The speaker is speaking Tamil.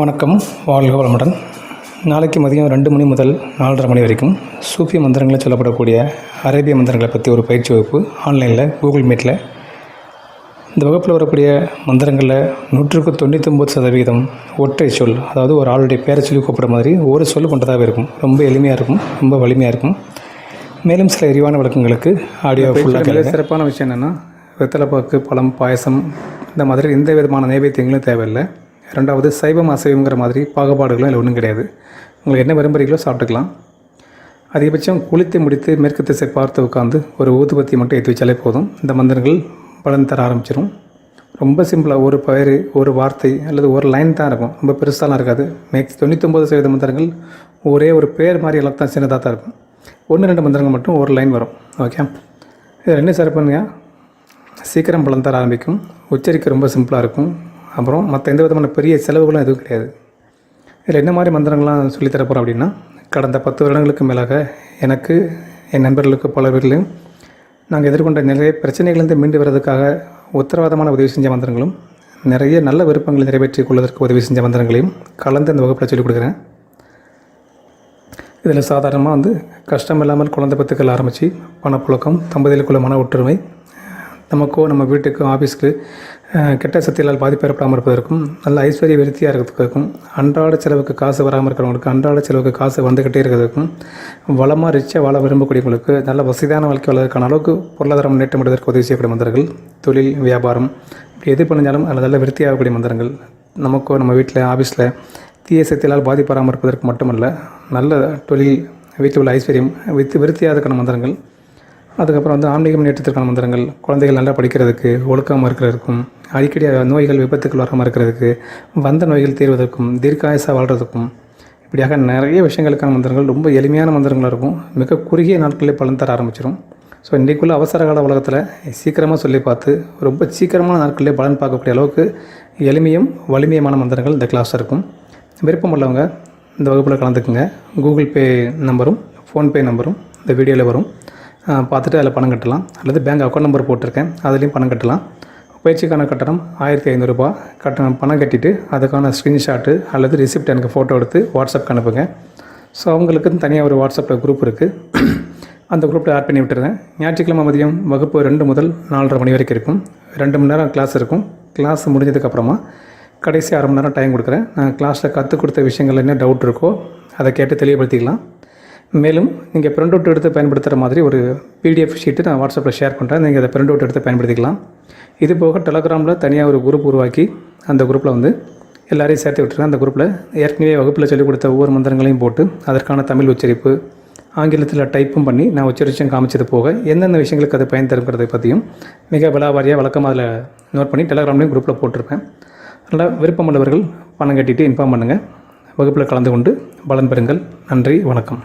வணக்கம், வாழ்க வளமுடன். நாளைக்கு மதியம் 2 மணி முதல் 4:30 மணி வரைக்கும் சூஃபி மந்திரங்களில் சொல்லப்படக்கூடிய அரேபிய மந்திரங்களை பற்றி ஒரு பயிற்சி வகுப்பு ஆன்லைனில் கூகுள் மீட்டில். இந்த வகுப்பில் வரக்கூடிய மந்திரங்களில் 99% ஒற்றை சொல், அதாவது ஒரு ஆளுடைய பேரை சொல்லி கூப்பிட்ற மாதிரி ஒரு சொல் கொண்டதாக இருக்கும். ரொம்ப எளிமையாக இருக்கும், ரொம்ப வலிமையாக இருக்கும். மேலும் சில எரிவான விளக்கங்களுக்கு ஆடியோ ஃபுல்லாக. சிறப்பான விஷயம் என்னென்னா, வெத்தலைப்பாக்கு, பழம், பாயசம் இந்த மாதிரி எந்த விதமான நைவேத்தியங்களும் தேவையில்லை. ரெண்டாவது, சைவம் அசைவங்கிற மாதிரி பாகுபாடுகளும் இல்லை, ஒன்றும் கிடையாது. உங்களுக்கு என்ன விரும்புகிறீங்களோ சாப்பிட்டுக்கலாம். அதிகபட்சம் குளித்து முடித்து மேற்கு திசை பார்த்து உட்காந்து ஒரு ஊதுபத்தி மட்டும் ஏற்றி வச்சாலே போதும். இந்த மந்திரங்கள் பலன் தர ஆரம்பிச்சிடும். ரொம்ப சிம்பிளாக ஒரு பெயர், ஒரு வார்த்தை அல்லது ஒரு லைன் தான் இருக்கும். ரொம்ப பெருசாலாம் இருக்காது. 99% மந்திரங்கள் ஒரே ஒரு பேர் மாதிரி எல்லாம் தான் சின்னதாக தான் இருக்கும். 1-2 மந்திரங்கள் மட்டும் ஒரு லைன் வரும். ஓகே, இதில் என்ன சிறப்புங்க, சீக்கிரம் பலன் தர ஆரம்பிக்கும். உச்சரிக்கை ரொம்ப சிம்பிளாக இருக்கும். அப்புறம் மற்ற எந்த விதமான பெரிய செலவுகளும் எதுவும் கிடையாது. இதில் என்ன மாதிரி மந்திரங்கள்லாம் சொல்லித்தரப்போகிறோம் அப்படின்னா, கடந்த 10 வருடங்களுக்கு மேலாக எனக்கு, என் நண்பர்களுக்கு, பல பேர்களையும் நாங்கள் எதிர்கொண்ட நிறைய பிரச்சனைகளிலிருந்து மீண்டு வர்றதுக்காக உத்தரவாதமான உதவி செஞ்ச மந்திரங்களும், நிறைய நல்ல விருப்பங்களை நிறைவேற்றிக் கொள்வதற்கு உதவி செஞ்ச மந்திரங்களையும் கலந்து இந்த வகுப்பில் சொல்லிக் கொடுக்குறேன். இதில் சாதாரணமாக கஷ்டம் இல்லாமல் குழந்தை பத்துக்கள் ஆரம்பித்து பணப்புழக்கம், தம்பதிகளுக்குள்ள மன ஒற்றுமை, நமக்கோ நம்ம வீட்டுக்கு, ஆஃபீஸ்க்கு கெட்ட சக்திகளால் பாதிப்பு ஏற்படாமல் இருப்பதற்கும், நல்ல ஐஸ்வர்ய விருத்தியாக இருக்கிறதுக்கும், அன்றாட செலவுக்கு காசு வராமல் இருக்கிறவங்களுக்கு அன்றாட செலவுக்கு காசு வந்துக்கிட்டே இருக்கிறதுக்கும், வளமாக ரிச்சாக வாழ விரும்பக்கூடியவங்களுக்கு நல்ல வசதியான வாழ்க்கை வாழ்வதற்கான அளவுக்கு பொருளாதாரம் முன்னேற்றம் அடைவதற்கு உதவி செய்யக்கூடிய மந்திரங்கள், தொழில், வியாபாரம், இப்படி எது பண்ணிஞ்சாலும் அதில் நல்ல விருத்தியாகக்கூடிய மந்திரங்கள், நமக்கோ நம்ம வீட்டில், ஆஃபீஸில் தீய சக்திகளால் பாதிப்பு வராமல் இருப்பதற்கு மட்டுமல்ல, நல்ல தொழில், வீட்டில் உள்ள ஐஸ்வர்யம் விருத்தியாகிறதுக்கான மந்திரங்கள். அதுக்கப்புறம் ஆன்மீக முன்னேற்றத்திற்கான மந்திரங்கள், குழந்தைகள் நல்லா படிக்கிறதுக்கு, ஒழுக்காமல் இருக்கிறதுக்கும், அடிக்கடி நோய்கள், விபத்துக்கள் வராமல் இருக்கிறதுக்கு, வந்த நோய்கள் தீர்வதற்கும், தீர்க்காயசாக வாழ்கிறதுக்கும், இப்படியாக நிறைய விஷயங்களுக்கான மந்திரங்கள். ரொம்ப எளிமையான மந்திரங்களாக இருக்கும். மிக குறுகிய நாட்களிலே பலன் தர ஆரம்பிச்சிடும். ஸோ இன்றைக்குள்ள அவசர கால உலகத்தில் சீக்கிரமாக சொல்லி பார்த்து ரொம்ப சீக்கிரமான நாட்களிலே பலன் பார்க்கக்கூடிய அளவுக்கு எளிமையும் வலிமையமான மந்திரங்கள் இந்த கிளாஸ் இருக்கும். விருப்பம் உள்ளவங்க இந்த வகுப்பில் கலந்துக்குங்க. கூகுள் பே நம்பரும் ஃபோன்பே நம்பரும் இந்த வீடியோவில் வரும். பார்த்துட்டு அதில் பணம் கட்டலாம். அல்லது பேங்க் அக்கௌண்ட் நம்பர் போட்டிருக்கேன், அதுலேயும் பணம் கட்டலாம். பயிற்சிக்கான கட்டணம் 1500 ரூபா. பணம் கட்டிட்டு அதுக்கான ஸ்க்ரீன்ஷாட்டு அல்லது ரிசிப்ட் எனக்கு ஃபோட்டோ எடுத்து வாட்ஸ்அப்க்கு அனுப்புங்க. ஸோ அவங்களுக்குன்னு தனியாக ஒரு வாட்ஸ்அப்பில் குரூப் இருக்குது. அந்த குரூப்பில் ஆட் பண்ணி விட்டுறேன். ஞாயிற்றுக்கிழமை மதியம் வகுப்பு 2 முதல் 4:30 மணி வரைக்கும் இருக்கும். 2 மணி நேரம் கிளாஸ் இருக்கும். கிளாஸ் முடிஞ்சதுக்கப்புறமா கடைசி 1/2 மணி நேரம் டைம் கொடுக்குறேன். நான் கிளாஸில் கற்றுக் கொடுத்த விஷயங்கள் என்ன டவுட் இருக்கோ அதை கேட்டு தெளிவுபடுத்திக்கலாம். மேலும் நீங்கள் பிரிண்ட் அவுட் எடுத்து பயன்படுத்துகிற மாதிரி ஒரு PDF ஷீட்டு நான் வாட்ஸ்அப்பில் ஷேர் பண்ணுறேன். நீங்கள் அதை பிரிண்ட் அவுட் எடுத்து பயன்படுத்திக்கலாம். இது போக டெலகிராமில் தனியாக ஒரு குரூப் உருவாக்கி அந்த குரூப்பில் எல்லாரையும் சேர்த்து விட்டுருக்கேன். அந்த குரூப்பில் ஏற்கனவே வகுப்பில் சொல்லிக் கொடுத்த ஒவ்வொரு மந்திரங்களையும் போட்டு அதற்கான தமிழ் உச்சரிப்பு, ஆங்கிலத்தில் டைப்பும் பண்ணி நான் உச்சரிச்சும் காமிச்சது போக எந்தெந்த விஷயங்களுக்கு அது பயன் தருங்கிறதை பற்றியும் மிக விலாவாரியாக வழக்கமாக அதில் நோட் பண்ணி டெலகிராம்லேயும் குரூப்பில் போட்டிருப்பேன். அதனால் விருப்பமுள்ளவர்கள் பணம் கட்டிட்டு இன்ஃபார்ம் பண்ணுங்கள். வகுப்பில் கலந்து கொண்டு பலன் பெறுங்கள். நன்றி, வணக்கம்.